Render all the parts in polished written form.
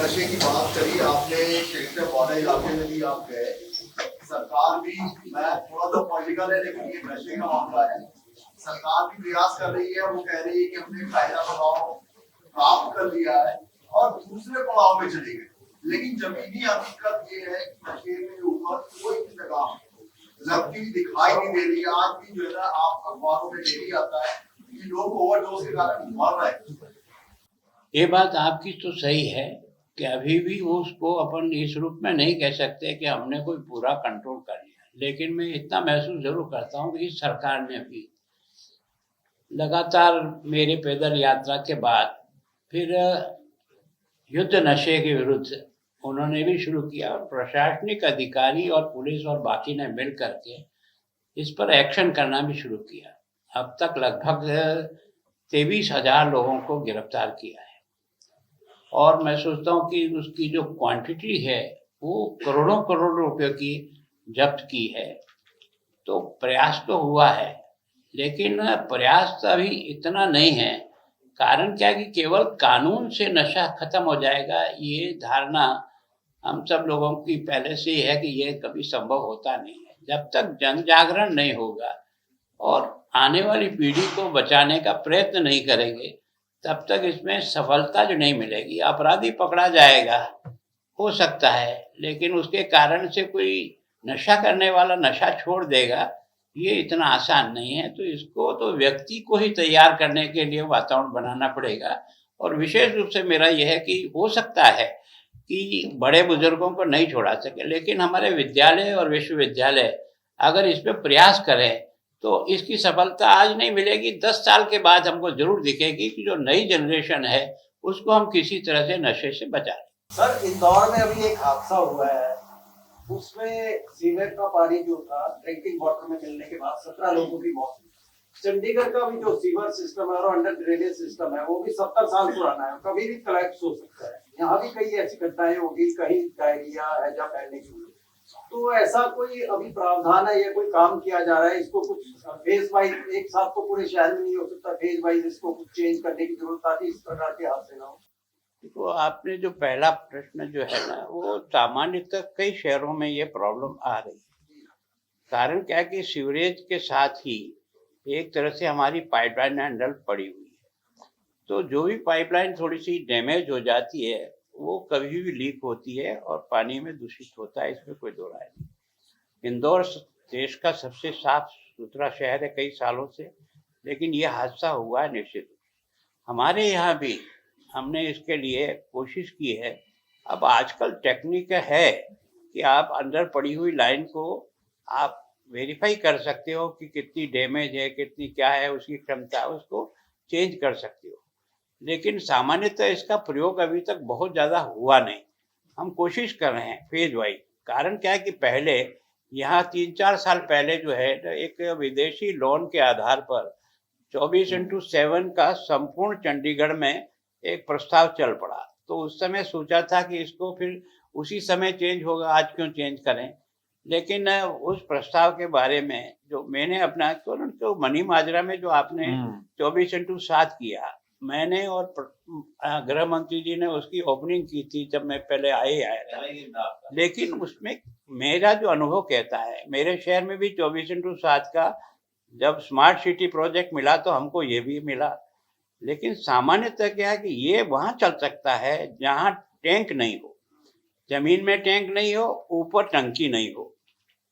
नशे की बात करी आपने, क्षेत्र बॉर्डर इलाके में भी आप गए। सरकार भी, मैं थोड़ा सा पॉलिटिकल है लेकिन ये नशे का मामला है, सरकार भी प्रयास कर रही है। वो कह रही है कि हमने पहला पड़ाव प्राप्त कर लिया है और दूसरे पड़ाव में चले गए, लेकिन जमीनी हकीकत ये है कि नशे के ऊपर कोई इंतजाम लगती दिखाई नहीं दे रही। आज भी जो है ना, आप अखबारों में डेली आता है कि लोग ओवरडोज के कारण मर रहे हैं। ये बात आपकी तो सही है कि अभी भी उसको अपन इस रूप में नहीं कह सकते कि हमने कोई पूरा कंट्रोल कर लिया, लेकिन मैं इतना महसूस जरूर करता हूँ कि इस सरकार ने भी लगातार मेरे पैदल यात्रा के बाद फिर युद्ध नशे के विरुद्ध उन्होंने भी शुरू किया और प्रशासनिक अधिकारी और पुलिस और बाकी ने मिल करके इस पर एक्शन करना भी शुरू किया। अब तक लगभग 23,000 लोगों को गिरफ्तार किया है और मैं सोचता हूँ कि उसकी जो क्वांटिटी है वो करोड़ों करोड़ रुपयों की जब्त की है। तो प्रयास तो हुआ है, लेकिन प्रयास अभी इतना नहीं है। कारण क्या कि केवल कानून से नशा खत्म हो जाएगा, ये धारणा हम सब लोगों की पहले से ही है कि ये कभी संभव होता नहीं है। जब तक जन जागरण नहीं होगा और आने वाली पीढ़ी को बचाने का प्रयत्न नहीं करेंगे, तब तक इसमें सफलता जो नहीं मिलेगी। अपराधी पकड़ा जाएगा, हो सकता है, लेकिन उसके कारण से कोई नशा करने वाला नशा छोड़ देगा, ये इतना आसान नहीं है। तो इसको तो व्यक्ति को ही तैयार करने के लिए वातावरण बनाना पड़ेगा। और विशेष रूप से मेरा यह है कि हो सकता है कि बड़े बुजुर्गों को नहीं छोड़ा सके, लेकिन हमारे विद्यालय और विश्वविद्यालय अगर इस पे प्रयास करें तो इसकी सफलता आज नहीं मिलेगी, 10 साल के बाद हमको जरूर दिखेगी कि जो नई जनरेशन है उसको हम किसी तरह से नशे से बचा लें। सर, इंदौर में अभी एक हादसा हुआ है, उसमें सीवर का पानी जो था ड्रिंकिंग वाटर में मिलने के बाद 17 लोगों की मौत हुई। चंडीगढ़ का भी जो सीवर सिस्टम है और अंडर ड्रेनेज सिस्टम है वो भी 70 साल पुराना है, कभी भी कोलैप्स हो सकता है। यहाँ भी कई ऐसी घटनाएं होगी, कहीं डायरिया हैजा फैलने की। तो ऐसा कोई अभी प्रावधान है या कोई काम किया जा रहा है? इसको कुछ फेज वाइज, एक साथ तो पूरे शहर में नहीं हो सकता, फेज वाइज इसको कुछ चेंज करने की जरूरत ताकि इस प्रकार के हादसे ना हो। देखो, आपने जो पहला प्रश्न जो है ना, वो सामान्यतः कई शहरों में ये प्रॉब्लम आ रही है। कारण क्या है कि सीवरेज के साथ ही एक तरह से हमारी पाइपलाइन अंडर पड़ी हुई है। तो जो भी पाइपलाइन थोड़ी सी डैमेज हो जाती है वो कभी भी लीक होती है और पानी में दूषित होता है, इसमें कोई दो राय नहीं। इंदौर देश का सबसे साफ सुथरा शहर है कई सालों से, लेकिन ये हादसा हुआ है निश्चित। हमारे यहाँ भी हमने इसके लिए कोशिश की है। अब आजकल टेक्निक है कि आप अंदर पड़ी हुई लाइन को आप वेरीफाई कर सकते हो कि कितनी डैमेज है, कितनी क्या है उसकी क्षमता, उसको चेंज कर सकते हो। लेकिन सामान्यतः इसका प्रयोग अभी तक बहुत ज़्यादा हुआ नहीं। हम कोशिश कर रहे हैं फेज वाइज। कारण क्या है कि पहले यहाँ 3-4 साल पहले जो है एक विदेशी लोन के आधार पर 24x7 का संपूर्ण चंडीगढ़ में एक प्रस्ताव चल पड़ा। तो उस समय सोचा था कि इसको फिर उसी समय चेंज होगा, आज क्यों चेंज करें। लेकिन उस प्रस्ताव के बारे में जो मैंने अपना तो मनी माजरा में जो आपने 24x7 किया, मैंने और गृह मंत्री जी ने उसकी ओपनिंग की थी जब मैं पहले आया था। लेकिन उसमें मेरा जो अनुभव कहता है, मेरे शहर में भी 24x7 का जब स्मार्ट सिटी प्रोजेक्ट मिला तो हमको ये भी मिला। लेकिन सामान्यतः क्या है कि ये वहां चल सकता है जहां टैंक नहीं हो, जमीन में टैंक नहीं हो, ऊपर टंकी नहीं हो।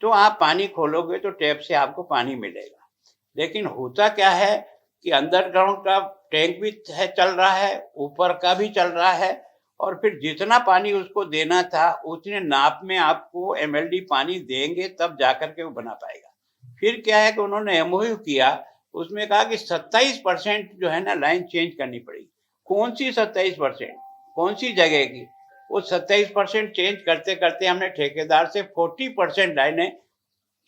तो आप पानी खोलोगे तो टैप से आपको पानी मिलेगा। लेकिन होता क्या है कि अंडरग्राउंड का टैंक भी है, चल रहा है, ऊपर का भी चल रहा है, और फिर जितना पानी उसको देना था उतने नाप में आपको एमएलडी पानी देंगे तब जाकर के वो बना पाएगा। फिर क्या है कि उन्होंने एमओयू किया, उसमें कहा कि 27% जो है ना लाइन चेंज करनी पड़ेगी। कौन सी 27%, कौन सी जगह की? वो 27% चेंज करते करते हमने ठेकेदार से 40% लाइनें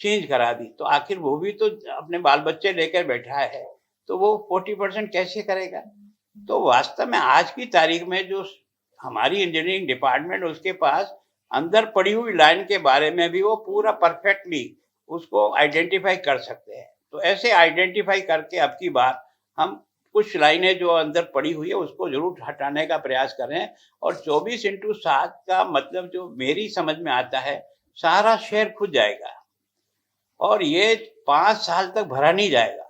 चेंज करा दी। तो आखिर वो भी तो अपने बाल बच्चे लेकर बैठा है, तो वो 40% कैसे करेगा? तो वास्तव में आज की तारीख में जो हमारी इंजीनियरिंग डिपार्टमेंट, उसके पास अंदर पड़ी हुई लाइन के बारे में भी वो पूरा परफेक्टली उसको आइडेंटिफाई कर सकते हैं। तो ऐसे आइडेंटिफाई करके अब की बार हम कुछ लाइनें जो अंदर पड़ी हुई है उसको जरूर हटाने का प्रयास करें। और 24/7 का मतलब जो मेरी समझ में आता है, सारा शहर खुद जाएगा और ये 5 साल तक भरा नहीं जाएगा।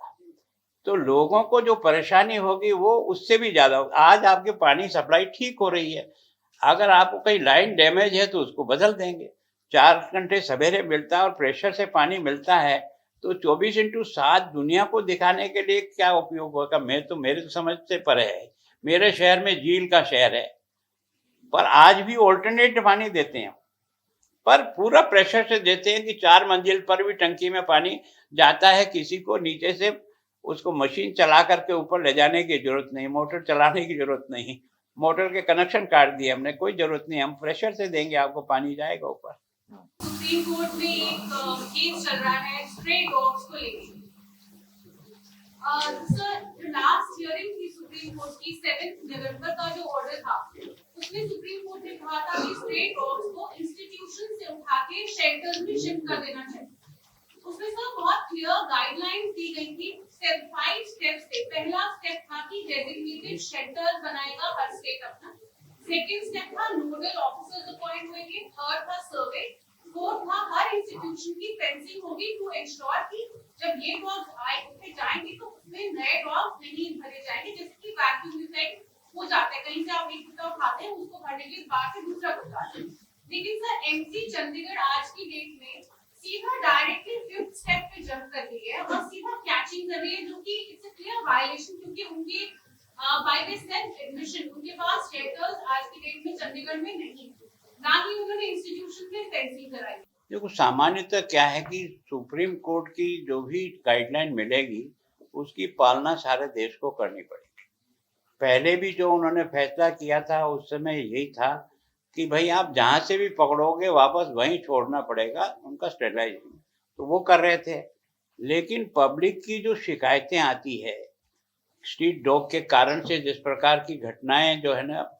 तो लोगों को जो परेशानी होगी वो उससे भी ज्यादा होगी। आज आपके पानी सप्लाई ठीक हो रही है, अगर आपको कहीं लाइन डैमेज है तो उसको बदल देंगे। 4 घंटे सवेरे मिलता है और प्रेशर से पानी मिलता है, तो 24/7 दुनिया को दिखाने के लिए क्या उपयोग होगा? मेरे समझ से परे है। मेरे शहर में झील का शहर है, पर आज भी ऑल्टरनेट पानी देते हैं, पर पूरा प्रेशर से देते हैं कि 4 मंजिल पर भी टंकी में पानी जाता है। किसी को नीचे से उसको मशीन चला करके ऊपर ले जाने की जरूरत नहीं, मोटर चलाने की जरूरत नहीं। मोटर के कनेक्शन काट दिए हमने, कोई जरूरत नहीं, हम प्रेशर से देंगे आपको, पानी जाएगा ऊपर। सुप्रीम कोर्ट में एक केस चल रहा है स्ट्रे डॉग्स को लेकर। सर, लास्ट हियरिंग थी सुप्रीम कोर्ट की 7 नवंबर का जो ऑर्डर था, उसमें सुप्रीम कोर्ट ने कहा था कि स्ट्रे डॉग्स को इंस्टीट्यूशन से उठा के शेल्टर्स में शिफ्ट कर देना चाहिए। उसमें सर बहुत क्लियर गाइडलाइंस दी गई थी 5 स्टेप्स थे। पहला स्टेप था कि डेडिकेटेड शेल्टर्स बनाएगा हर स्टेट अपना। सेकंड स्टेप था नोडल ऑफिसर्स अपॉइंट होंगे। थर्ड था सर्वे। फोर्थ था हर इंस्टीट्यूशन की फेंसिंग होगी टू इंश्योर कि जब ये डॉग्स आए जाएंगे तो उसमें नए डॉग्स नहीं भरे जाएंगे, जैसे कि वैक्यूम इफेक्ट हो जाता है, कहीं से आप एक कुत्ता उठाते हैं उसको भरने के बाद से दूसरा कुत्ता। लेकिन सर एमसी चंडीगढ़ आज की डेट में सीधा डायरेक्टली 5th स्टेप पे जंप कर रही है और सीधा कैचिंग कर रही है, जो कि इट्स अ क्लियर वायलेशन, क्योंकि उनके बाय द सेल्फ एडमिशन उनके पास शेल्टर्स आज की डेट में चंडीगढ़ में नहीं, ना ही उन्होंने इंस्टीट्यूशन में फेंसिंग कराई। देखो, सामान्यतः क्या है कि सुप्रीम कोर्ट की जो भी गाइडलाइन मिलेगी उसकी पालना सारे देश को करनी पड़ेगी। पहले भी जो उन्होंने फैसला किया था उस समय यही था कि भाई आप जहां से भी पकड़ोगे वापस वहीं छोड़ना पड़ेगा, उनका स्टेरिलाइजेशन, तो वो कर रहे थे। लेकिन पब्लिक की जो शिकायतें आती है स्ट्रीट डॉग के कारण से, जिस प्रकार की घटनाएं जो है ना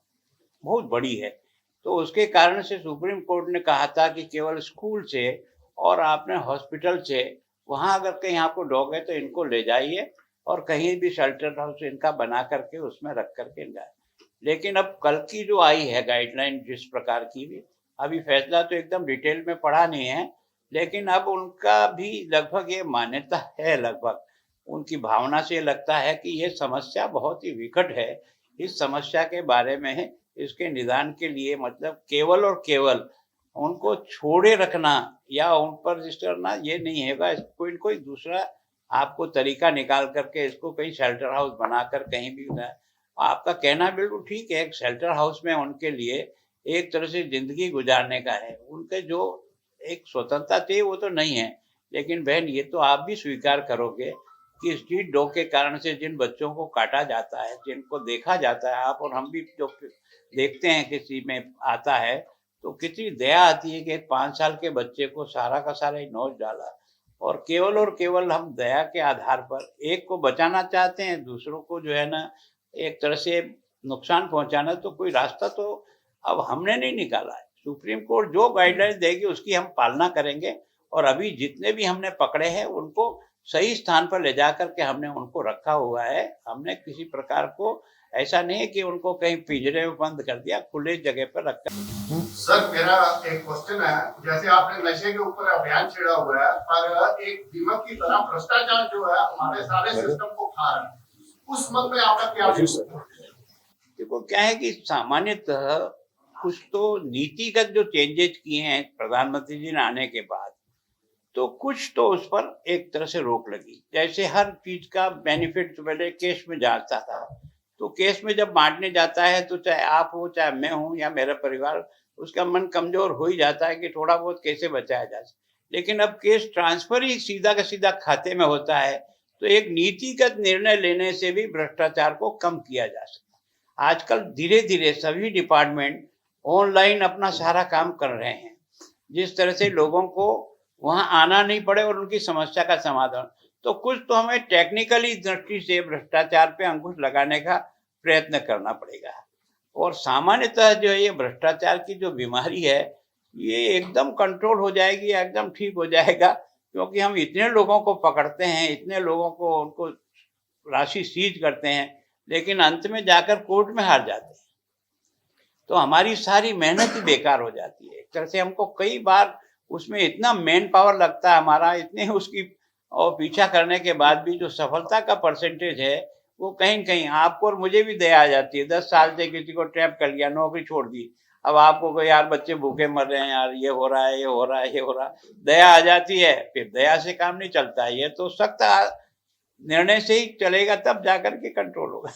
बहुत बड़ी है, तो उसके कारण से सुप्रीम कोर्ट ने कहा था कि केवल स्कूल से और आपने हॉस्पिटल से, वहां अगर कहीं आपको डॉग है तो इनको ले जाइए और कहीं भी शेल्टर हाउस इनका बना करके उसमें रख करके जाए। लेकिन अब कल की जो आई है गाइडलाइन जिस प्रकार की भी, अभी फैसला तो एकदम डिटेल में पढ़ा नहीं है, लेकिन अब उनका भी लगभग ये मान्यता है, लगभग उनकी भावना से लगता है कि ये समस्या बहुत ही विकट है। इस समस्या के बारे में, इसके निदान के लिए मतलब केवल और केवल उनको छोड़े रखना या उन पर रजिस्टर करना ये नहीं होगा। कोई कोई दूसरा आपको तरीका निकाल करके इसको कहीं शेल्टर हाउस बनाकर कहीं भी आपका कहना बिल्कुल ठीक है, एक शेल्टर हाउस में उनके लिए एक तरह से जिंदगी गुजारने का है, उनके जो एक स्वतंत्रता थी वो तो नहीं है। लेकिन बहन ये तो आप भी स्वीकार करोगे कि स्ट्रीट डॉग के कारण से जिन बच्चों को काटा जाता है, जिनको देखा जाता है, आप और हम भी जो देखते हैं किसी में आता है तो कितनी दया आती है कि 5 साल के बच्चे को सारा का सारा ही नोच डाला। और केवल हम दया के आधार पर एक को बचाना चाहते हैं, दूसरों को जो है ना एक तरह से नुकसान पहुंचाना, तो कोई रास्ता तो अब हमने नहीं निकाला है। सुप्रीम कोर्ट जो गाइडलाइंस देगी उसकी हम पालना करेंगे। और अभी जितने भी हमने पकड़े हैं उनको सही स्थान पर ले जाकर के हमने उनको रखा हुआ है। हमने किसी प्रकार को ऐसा नहीं है कि उनको कहीं पिंजरे में बंद कर दिया, खुले जगह पर रखा। सर मेरा एक क्वेश्चन है, जैसे आपने नशे के ऊपर अभियान छेड़ा हुआ है, पर एक दीमक की तरह भ्रष्टाचार जो है हमारे सारे सिस्टम को खा रहा है, उस मत में आपका क्या है? देखो क्या है कि सामान्यतः कुछ तो नीतिगत जो चेंजेस किए हैं प्रधानमंत्री जी ने आने के बाद, तो कुछ तो उस पर एक तरह से रोक लगी। जैसे हर चीज का बेनिफिट पहले केस में जाता था, तो केस में जब बांटने जाता है तो चाहे आप हो चाहे मैं हूं या मेरा परिवार, उसका मन कमजोर हो ही जाता है कि थोड़ा बहुत कैसे बचाया जा सके। लेकिन अब केस ट्रांसफर ही सीधा का सीधा खाते में होता है, तो एक नीतिगत निर्णय लेने से भी भ्रष्टाचार को कम किया जा सकता है। आजकल धीरे धीरे सभी डिपार्टमेंट ऑनलाइन अपना सारा काम कर रहे हैं, जिस तरह से लोगों को वहां आना नहीं पड़े और उनकी समस्या का समाधान। तो कुछ तो हमें टेक्निकली दृष्टि से भ्रष्टाचार पे अंकुश लगाने का प्रयत्न करना पड़ेगा। और सामान्यतः जो ये भ्रष्टाचार की जो बीमारी है ये एकदम कंट्रोल हो जाएगी, एकदम ठीक हो जाएगा, क्योंकि हम इतने लोगों को पकड़ते हैं, इतने लोगों को उनको राशि सीज करते हैं लेकिन अंत में जाकर कोर्ट में हार जाते हैं। तो हमारी सारी मेहनत ही बेकार हो जाती है। एक तरह से हमको कई बार उसमें इतना मैन पावर लगता है हमारा, इतने उसकी और पीछा करने के बाद भी जो सफलता का परसेंटेज है वो कहीं न कहीं आपको और मुझे भी दया आ जाती है। 10 साल से किसी को ट्रैप कर लिया, नौकरी छोड़ दी, अब आपको कोई यार बच्चे भूखे मर रहे हैं यार, ये हो रहा है, ये हो रहा है, ये हो रहा है, दया आ जाती है। फिर दया से काम नहीं चलता है, ये तो सख्त निर्णय से ही चलेगा, तब जाकर के कंट्रोल होगा।